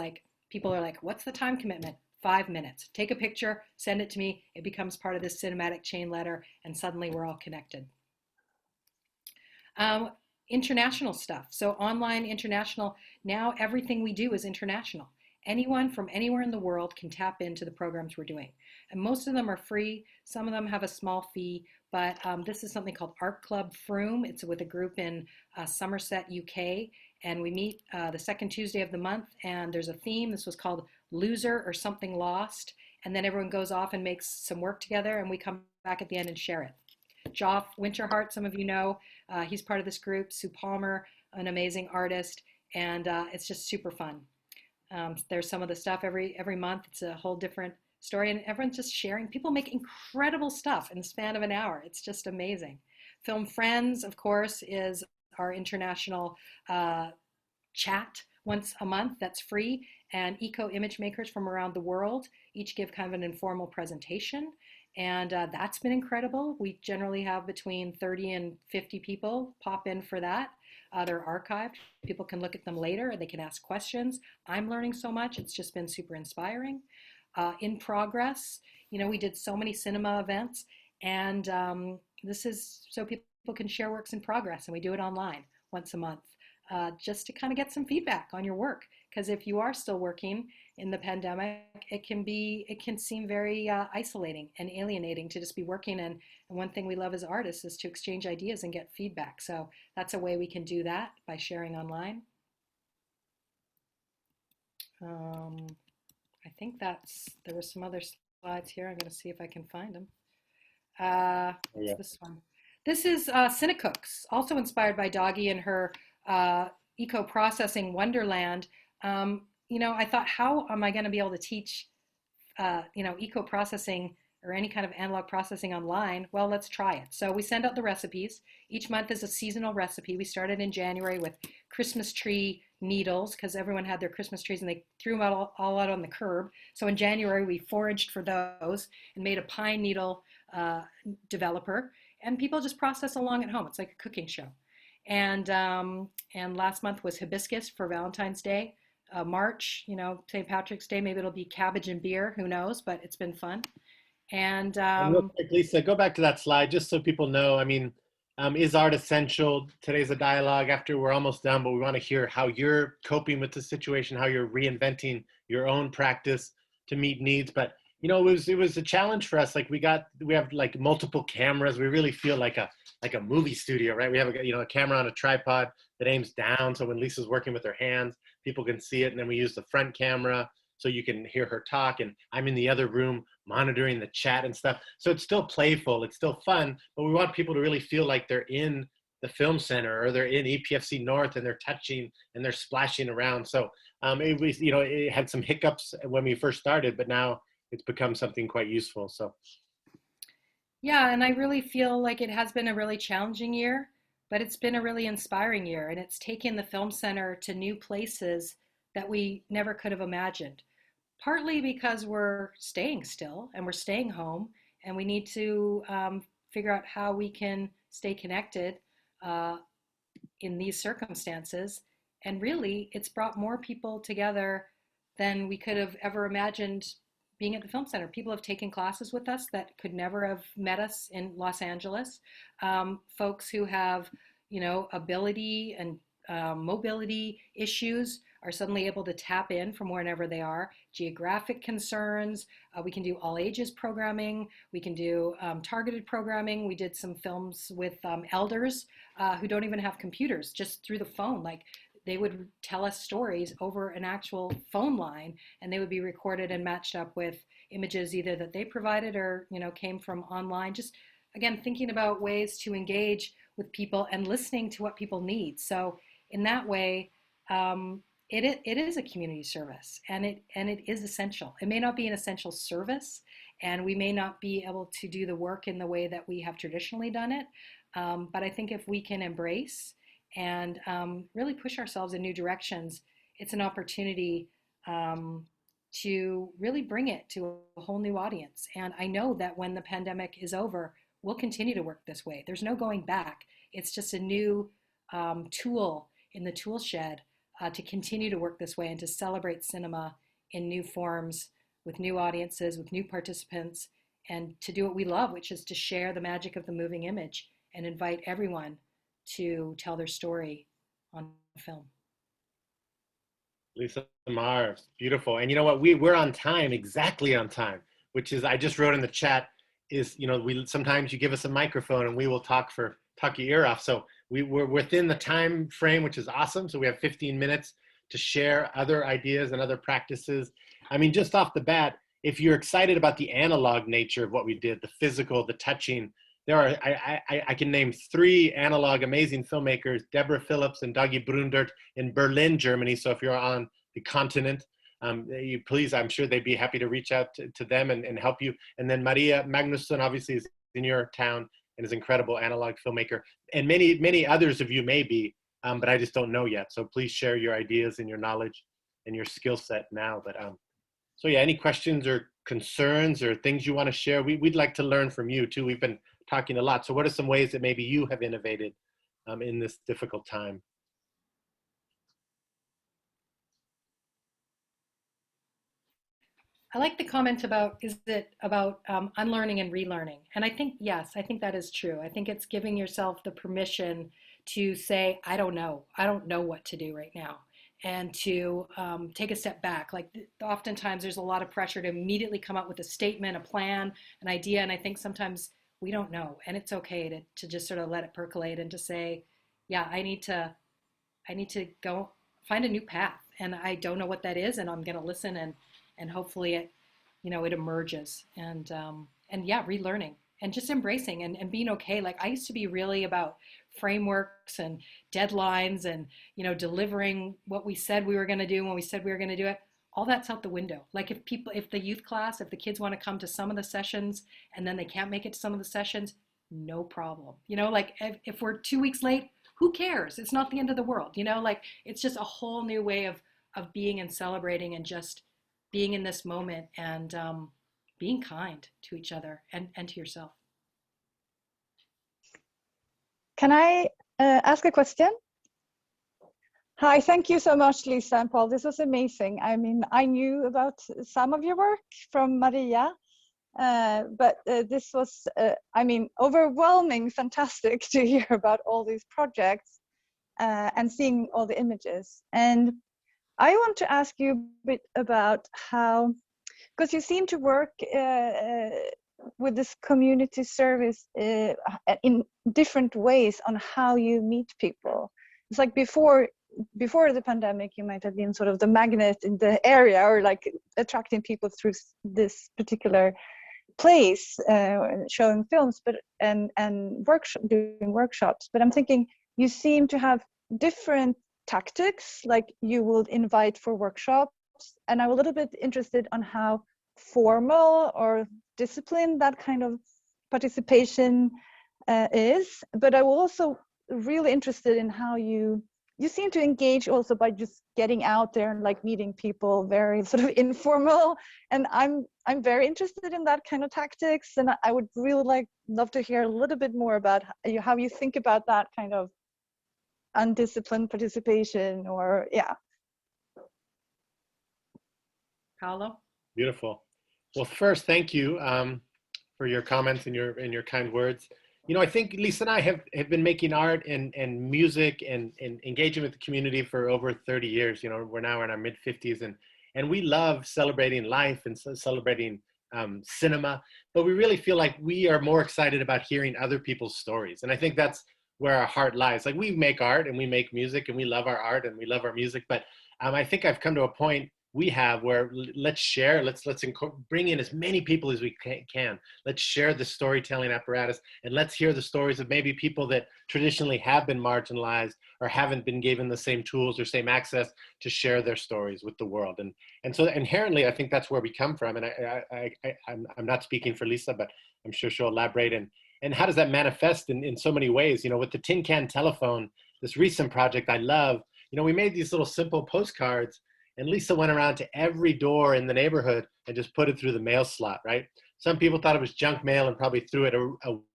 people are like, what's the time commitment? 5 minutes. Take a picture, send it to me. It becomes part of this cinematic chain letter, and suddenly we're all connected. International stuff. So online, international. Now everything we do is international. Anyone from anywhere in the world can tap into the programs we're doing. And most of them are free. Some of them have a small fee, but this is something called Art Club Froome. It's with a group in Somerset, UK. And we meet the second Tuesday of the month, and there's a theme. This was called Loser or Something Lost. And then everyone goes off and makes some work together, and we come back at the end and share it. Joff Winterhart, some of you know, he's part of this group. Sue Palmer, an amazing artist, and it's just super fun. There's some of the stuff every month. It's a whole different story, and everyone's just sharing. People make incredible stuff in the span of an hour. It's just amazing. Film Friends, of course, is our international chat once a month that's free, and eco image makers from around the world each give kind of an informal presentation, and that's been incredible. We generally have between 30 and 50 people pop in for that. They're archived. People can look at them later. They can ask questions. I'm learning so much. It's just been super inspiring. In progress, we did so many cinema events, and this is so people can share works in progress, and we do it online once a month. just to kind of get some feedback on your work. Because if you are still working in the pandemic, it can seem very isolating and alienating to just be working. And one thing we love as artists is to exchange ideas and get feedback. So that's a way we can do that, by sharing online. I think there were some other slides here. I'm going to see if I can find them. What's this one? This is Cinecooks, also inspired by Doggy and her eco-processing wonderland. I thought, how am I going to be able to teach, eco-processing or any kind of analog processing online? Well, let's try it. So we send out the recipes. Each month is a seasonal recipe. We started in January with Christmas tree needles, because everyone had their Christmas trees and they threw them all out on the curb. So in January, we foraged for those and made a pine needle developer. And people just process along at home. It's like a cooking show. And last month was hibiscus for Valentine's Day. March, St. Patrick's Day, maybe it'll be cabbage and beer, who knows, but it's been fun. And real quick, Lisa, go back to that slide just so people know. I mean, is art essential? Today's a dialogue after we're almost done, but we want to hear how you're coping with the situation, how you're reinventing your own practice to meet needs. But it was a challenge for us. Like we have like multiple cameras. We really feel like a movie studio, right? We have a camera on a tripod that aims down, so when Lisa's working with her hands, people can see it. And then we use the front camera so you can hear her talk. And I'm in the other room monitoring the chat and stuff. So it's still playful, it's still fun, but we want people to really feel like they're in the film center or they're in EPFC North and they're touching and they're splashing around. So it had some hiccups when we first started, but now it's become something quite useful. So. Yeah, and I really feel like it has been a really challenging year, but it's been a really inspiring year, and it's taken the film center to new places that we never could have imagined. Partly because we're staying still and we're staying home, and we need to figure out how we can stay connected in these circumstances. And really, it's brought more people together than we could have ever imagined being at the Film Center. People have taken classes with us that could never have met us in Los Angeles. Folks who have, ability and mobility issues are suddenly able to tap in from wherever they are. Geographic concerns, we can do all ages programming, we can do targeted programming. We did some films with elders who don't even have computers, just through the phone. Like, they would tell us stories over an actual phone line, and they would be recorded and matched up with images either that they provided or came from online. Just, again, thinking about ways to engage with people and listening to what people need. So in that way, it is a community service, and it is essential. It may not be an essential service, and we may not be able to do the work in the way that we have traditionally done it, but I think if we can embrace and really push ourselves in new directions, it's an opportunity to really bring it to a whole new audience. And I know that when the pandemic is over, we'll continue to work this way. There's no going back. It's just a new tool in the tool shed to continue to work this way and to celebrate cinema in new forms, with new audiences, with new participants, and to do what we love, which is to share the magic of the moving image and invite everyone to tell their story on film. Lisa Marr, beautiful. And you know what, we're on time, exactly on time, which is, I just wrote in the chat, is, sometimes you give us a microphone and we will talk your ear off. So we're within the time frame, which is awesome. So we have 15 minutes to share other ideas and other practices. I mean, just off the bat, if you're excited about the analog nature of what we did, the physical, the touching, I can name 3 analog amazing filmmakers, Deborah Phillips and Dagi Brundert in Berlin, Germany. So if you're on the continent, please, I'm sure they'd be happy to reach out to them and help you. And then Maria Magnusson obviously is in your town and is an incredible analog filmmaker. And many others of you may be, but I just don't know yet. So please share your ideas and your knowledge and your skill set now. But so yeah, any questions or concerns or things you want to share? We'd like to learn from you too. We've been talking a lot. So what are some ways that maybe you have innovated in this difficult time? I like the comment about, is it about unlearning and relearning? And I think, yes, I think that is true. I think it's giving yourself the permission to say, I don't know what to do right now, and to take a step back. Like oftentimes there's a lot of pressure to immediately come up with a statement, a plan, an idea, and I think sometimes we don't know, and it's okay to just sort of let it percolate and to say, yeah, I need to go find a new path, and I don't know what that is, and I'm going to listen, and hopefully it, it emerges, and yeah, relearning and just embracing and being okay. Like I used to be really about frameworks and deadlines and delivering what we said we were going to do when we said we were going to do it. All that's out the window. Like if the youth class, if the kids want to come to some of the sessions and then they can't make it to some of the sessions, no problem. Like if we're 2 weeks late, who cares? It's not the end of the world. Like it's just a whole new way of being and celebrating and just being in this moment, and being kind to each other and to yourself. Can I ask a question? Hi, thank you so much, Lisa and Paul. This was amazing. I mean, I knew about some of your work from Maria, but this was, overwhelming, fantastic to hear about all these projects and seeing all the images. And I want to ask you a bit about how, because you seem to work with this community service in different ways on how you meet people. It's like before the pandemic, you might have been sort of the magnet in the area, or like attracting people through this particular place, showing films, but and doing workshops. But I'm thinking you seem to have different tactics, like you would invite for workshops, and I'm a little bit interested on how formal or disciplined that kind of participation is. But I'm also really interested in how you seem to engage also by just getting out there and like meeting people, very sort of informal. And I'm very interested in that kind of tactics, and I would really love to hear a little bit more about how you think about that kind of undisciplined participation, or yeah. Paolo? Beautiful. Well, first, thank you for your comments and your kind words. I think Lisa and I have been making art and music and engaging with the community for over 30 years. We're now in our mid-50s, and we love celebrating life and celebrating cinema, but we really feel like we are more excited about hearing other people's stories. And I think that's where our heart lies. Like, we make art and we make music and we love our art and we love our music, but I think I've come to a point where let's share, let's bring in as many people as we can. Let's share the storytelling apparatus, and let's hear the stories of maybe people that traditionally have been marginalized or haven't been given the same tools or same access to share their stories with the world. And so inherently, I think that's where we come from. And I'm not speaking for Lisa, but I'm sure she'll elaborate. And how does that manifest in so many ways? With the tin can telephone, this recent project I love, we made these little simple postcards, and Lisa went around to every door in the neighborhood and just put it through the mail slot, right? Some people thought it was junk mail and probably threw it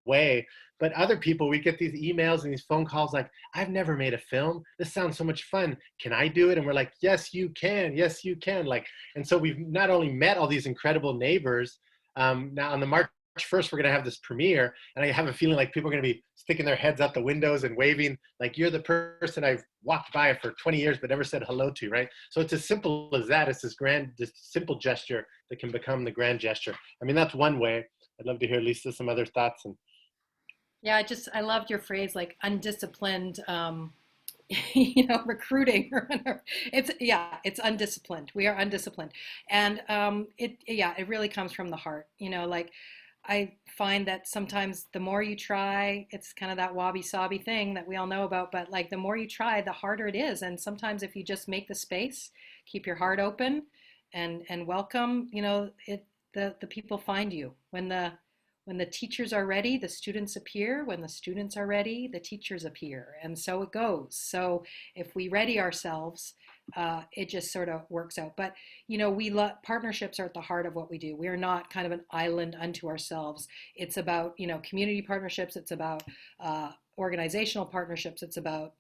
away. But other people, we get these emails and these phone calls like, I've never made a film. This sounds so much fun. Can I do it? And we're like, yes, you can. Yes, you can. And so we've not only met all these incredible neighbors, now on the March 1st, we're going to have this premiere, and I have a feeling like people are going to be sticking their heads out the windows and waving like you're the person I've walked by for 20 years but never said hello to, right? So it's as simple as that. It's this simple gesture that can become the grand gesture. I mean, that's one way. I'd love to hear, Lisa, some other thoughts. Yeah, I loved your phrase, like undisciplined, recruiting or whatever. It's undisciplined. We are undisciplined. And it really comes from the heart, like I find that sometimes the more you try, it's kind of that wabi-sabi thing that we all know about, but like the more you try, the harder it is. And sometimes if you just make the space, keep your heart open and welcome, the people find you. When the teachers are ready, the students appear. When the students are ready, the teachers appear. And so it goes. So if we ready ourselves, it just sort of works out. But, partnerships are at the heart of what we do. We are not kind of an island unto ourselves. It's about, community partnerships. It's about organizational partnerships. It's about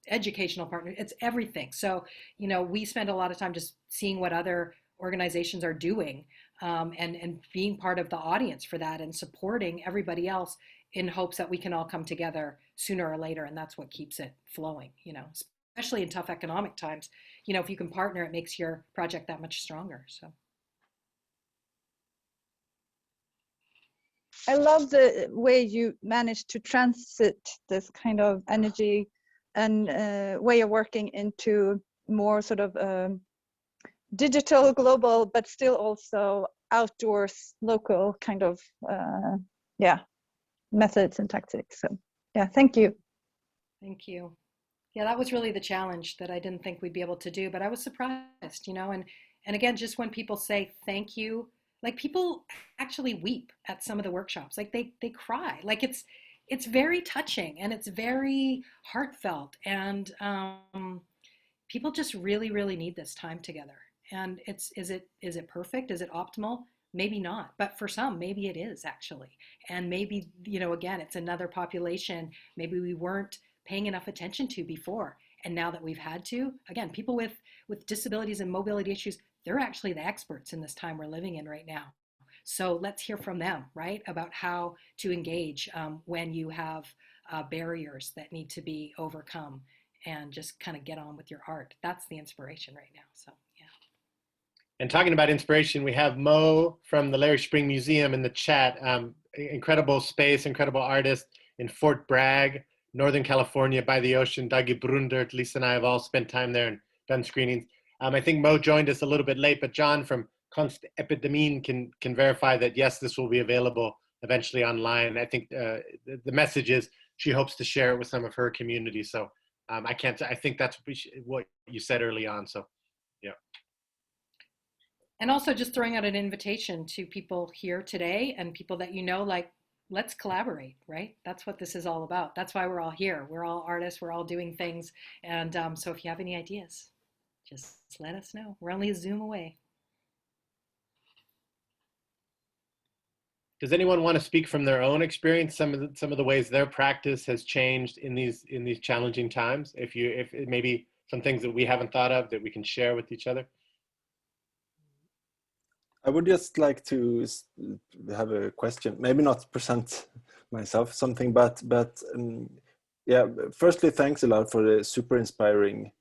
educational partnerships. It's everything. So, we spend a lot of time just seeing what other organizations are doing, and being part of the audience for that and supporting everybody else in hopes that we can all come together sooner or later, and that's what keeps it flowing, especially in tough economic times. If you can partner, it makes your project that much stronger. So I love the way you managed to transit this kind of energy and way of working into more sort of digital, global, but still also outdoors, local kind of methods and tactics. So yeah, thank you. thank you. Yeah, that was really the challenge that I didn't think we'd be able to do, but I was surprised, and again, just when people say thank you, like people actually weep at some of the workshops, like they cry, like it's very touching and it's very heartfelt, and people just really, really need this time together. And is it perfect? Is it optimal? Maybe not, but for some, maybe it is actually. And maybe, again, it's another population maybe we weren't paying enough attention to before. And now that we've had to, again, people with disabilities and mobility issues, they're actually the experts in this time we're living in right now. So let's hear from them, right, about how to engage when you have barriers that need to be overcome, and just kind of get on with your art. That's the inspiration right now. So yeah. And talking about inspiration, we have Mo from the Larry Spring Museum in the chat. Incredible space, incredible artist in Fort Bragg, Northern California, by the ocean. Dagi Brundert, Lisa and I have all spent time there and done screenings. I think Mo joined us a little bit late, but John from Konst Epidemien can verify that, yes, this will be available eventually online. I think the message is she hopes to share it with some of her community. So I think that's what you said early on. So, yeah. And also just throwing out an invitation to people here today and people that like, let's collaborate, right? That's what this is all about. That's why we're all here. We're all artists. We're all doing things. And so if you have any ideas, just let us know. We're only a Zoom away. Does anyone want to speak from their own experience? Some of the ways their practice has changed in these challenging times. If maybe some things that we haven't thought of that we can share with each other. I would just like to have a question, maybe not present myself something, but yeah, firstly, thanks a lot for the super inspiring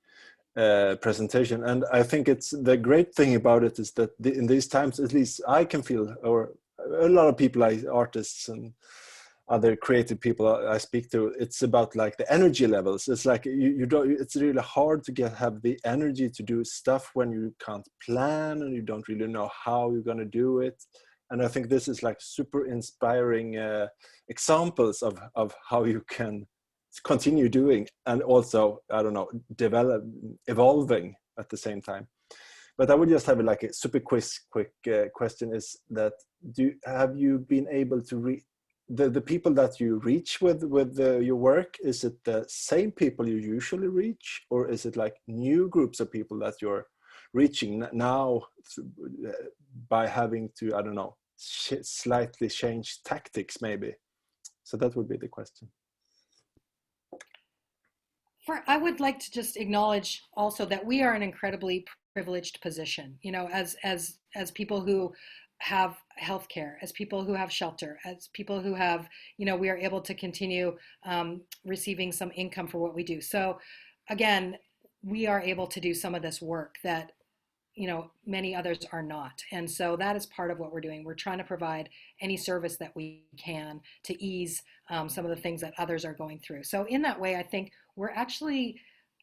presentation. And I think it's the great thing about it is that in these times, at least I can feel, or a lot of people, like artists and other creative people I speak to, it's about like the energy levels. It's like you don't, it's really hard to have the energy to do stuff when you can't plan and you don't really know how you're going to do it. And I think this is like super inspiring examples of how you can continue doing, and also, I don't know, evolving at the same time. But I would just have like a super quick question, is that have you been able to the people that you reach with your work, is it the same people you usually reach, or is it like new groups of people that you're reaching now by having to, I don't know, slightly change tactics maybe? So that would be the question. I would like to just acknowledge also that we are in an incredibly privileged position, as people who have healthcare, as people who have shelter, as people who have, we are able to continue receiving some income for what we do. So again, we are able to do some of this work that, many others are not. And so that is part of what we're doing. We're trying to provide any service that we can to ease some of the things that others are going through. So in that way, I think we're actually,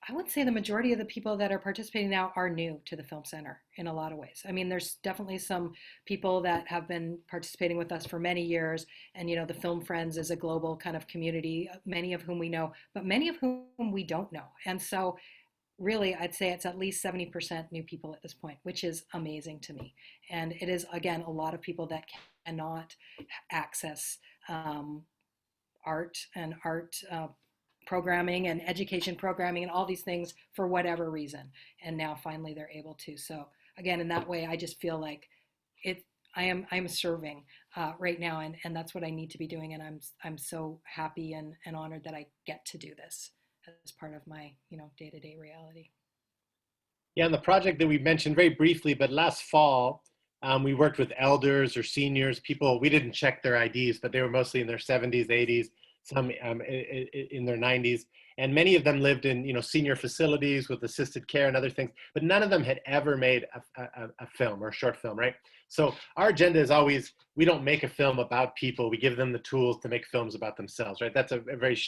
I would say the majority of the people that are participating now are new to the Film Center in a lot of ways. I mean, there's definitely some people that have been participating with us for many years, and the Film Friends is a global kind of community, many of whom we know, but many of whom we don't know. And so really, I'd say it's at least 70% new people at this point, which is amazing to me. And it is, again, a lot of people that cannot access art and art programming and education programming and all these things for whatever reason. And now finally they're able to. So again, in that way, I just feel like I'm serving right now, and that's what I need to be doing. And I'm so happy and honored that I get to do this as part of my day-to-day reality. Yeah, and the project that we mentioned very briefly, but last fall, We worked with elders or seniors, people, we didn't check their IDs, but they were mostly in their 70s, 80s, some in their 90s. And many of them lived in, senior facilities with assisted care and other things, but none of them had ever made a film or a short film, right? So our agenda is always, we don't make a film about people, we give them the tools to make films about themselves, right? That's a very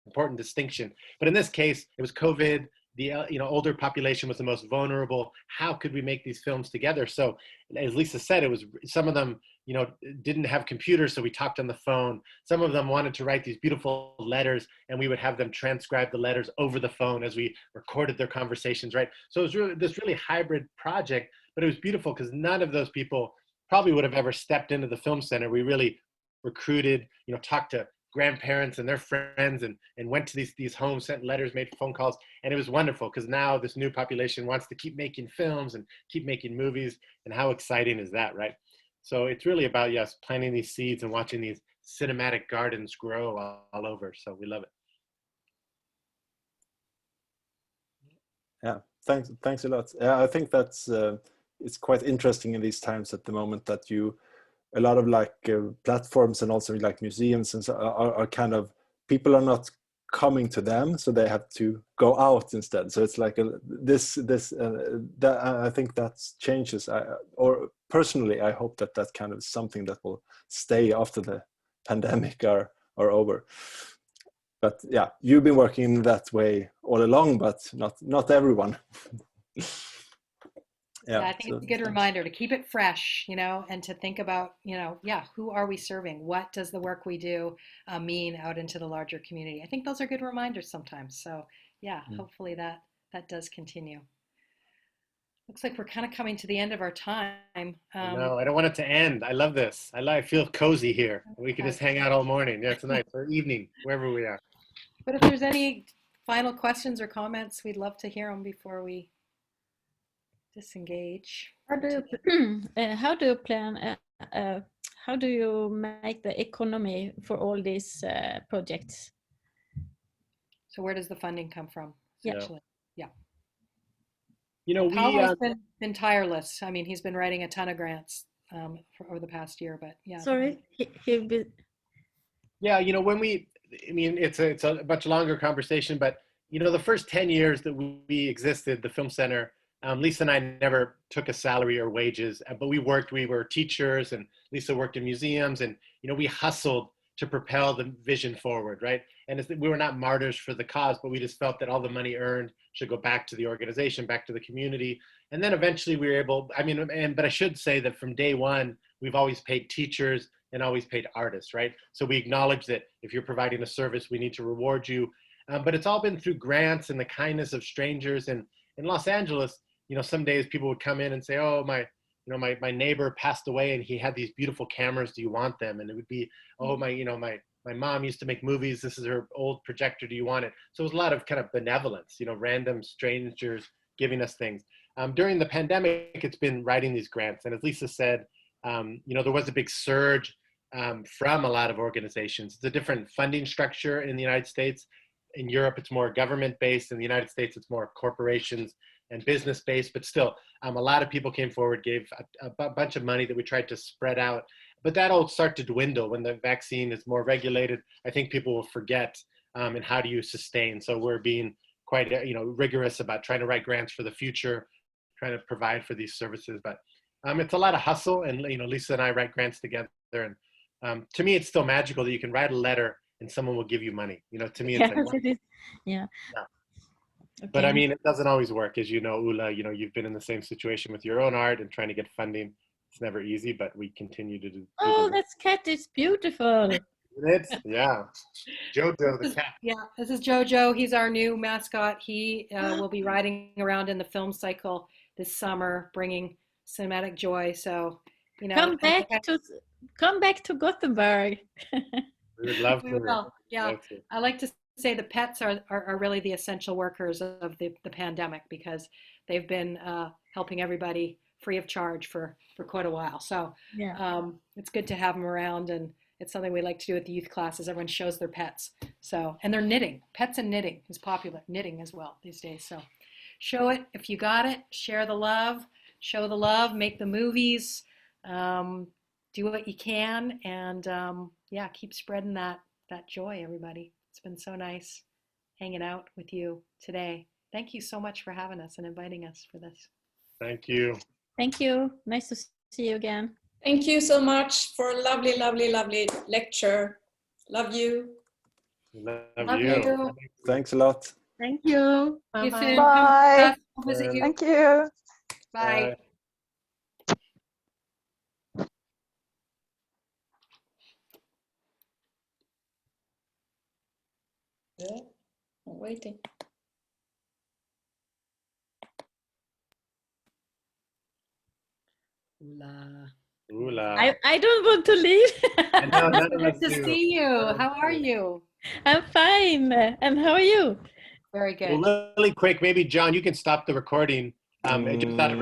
important distinction. But in this case, it was COVID, the older population was the most vulnerable. How could we make these films together? So as Lisa said, it was some of them didn't have computers, so we talked on the phone. Some of them wanted to write these beautiful letters, and we would have them transcribe the letters over the phone as we recorded their conversations, right? So it was really this really hybrid project, but it was beautiful because none of those people probably would have ever stepped into the film center. We really recruited, talked to grandparents and their friends and went to these homes, sent letters, made phone calls. And it was wonderful because now this new population wants to keep making films and keep making movies. And how exciting is that, right? So it's really about, yes, planting these seeds and watching these cinematic gardens grow all over. So we love it. Yeah, thanks a lot. I think that's it's quite interesting in these times at the moment that a lot of platforms and also like museums and so are kind of, people are not coming to them, so they have to go out instead. So it's like that, I think that changes. Or personally, I hope that kind of something that will stay after the pandemic are over. But yeah, you've been working in that way all along, but not everyone. Yeah, I think it's a good reminder to keep it fresh, and to think about, who are we serving? What does the work we do mean out into the larger community? I think those are good reminders sometimes. So yeah, hopefully that does continue. Looks like we're kind of coming to the end of our time. No, I don't want it to end. I love this. I feel cozy here. We can just hang out all morning. Yeah, tonight or evening, wherever we are. But if there's any final questions or comments, we'd love to hear them before we disengage. How do you plan? How do you make the economy for all these projects? So where does the funding come from? Essentially, yeah. Paolo's been tireless. I mean, he's been writing a ton of grants over the past year. But yeah. Sorry, Yeah, it's a much longer conversation, but the first 10 years that we existed, the Film Center, Lisa and I never took a salary or wages, but we were teachers, and Lisa worked in museums, and we hustled to propel the vision forward, right? And we were not martyrs for the cause, but we just felt that all the money earned should go back to the organization, back to the community. And then eventually we were able, but I should say that from day one, we've always paid teachers and always paid artists, right? So we acknowledge that if you're providing a service, we need to reward you. But it's all been through grants and the kindness of strangers. And in Los Angeles, some days people would come in and say, oh, my neighbor passed away and he had these beautiful cameras. Do you want them? And it would be, oh, my mom used to make movies. This is her old projector. Do you want it? So it was a lot of kind of benevolence, random strangers giving us things. During the pandemic, it's been writing these grants. And as Lisa said, there was a big surge from a lot of organizations. It's a different funding structure in the United States. In Europe, it's more government-based. In the United States, it's more corporations and business-based. But still, a lot of people came forward, gave a bunch of money that we tried to spread out. But that'll start to dwindle when the vaccine is more regulated. I think people will forget and how do you sustain. So we're being quite rigorous about trying to write grants for the future, trying to provide for these services. But it's a lot of hustle, and Lisa and I write grants together. And to me, it's still magical that you can write a letter and someone will give you money. To me, it's like, it is. Yeah. Okay. But it doesn't always work, as Ulla. You've been in the same situation with your own art and trying to get funding. It's never easy, but we continue to do. Oh, that cat is beautiful. Yeah, Jojo the cat. Yeah, this is Jojo. He's our new mascot. He will be riding around in the film cycle this summer, bringing cinematic joy. So, come back to Gothenburg. We would love to. We will. Yeah, I like to say the pets are really the essential workers of the pandemic, because they've been helping everybody free of charge for quite a while. So it's good to have them around, and it's something we like to do at the youth classes. Everyone shows their pets. So, and they're knitting. Pets and knitting is popular. Knitting as well these days. So show it if you got it. Share the love. show the love, make the movies, do what you can, and yeah, keep spreading that joy, everybody. It's been so nice hanging out with you today. Thank you so much for having us and inviting us for this. Thank you. Thank you. Nice to see you again. Thank you so much for a lovely, lovely, lovely lecture. Love you. Love you. Thanks a lot. Thank you. See you Bye-bye. soon. Bye. Come visit you. Thank you. Bye. Bye. Yeah, I'm waiting. Hola. Ooh-la. I don't want to leave. I know, none of Good us to do. see you. How are you? I'm fine. And how are you? Very good. Well, really quick, maybe John, you can stop the recording. Just out of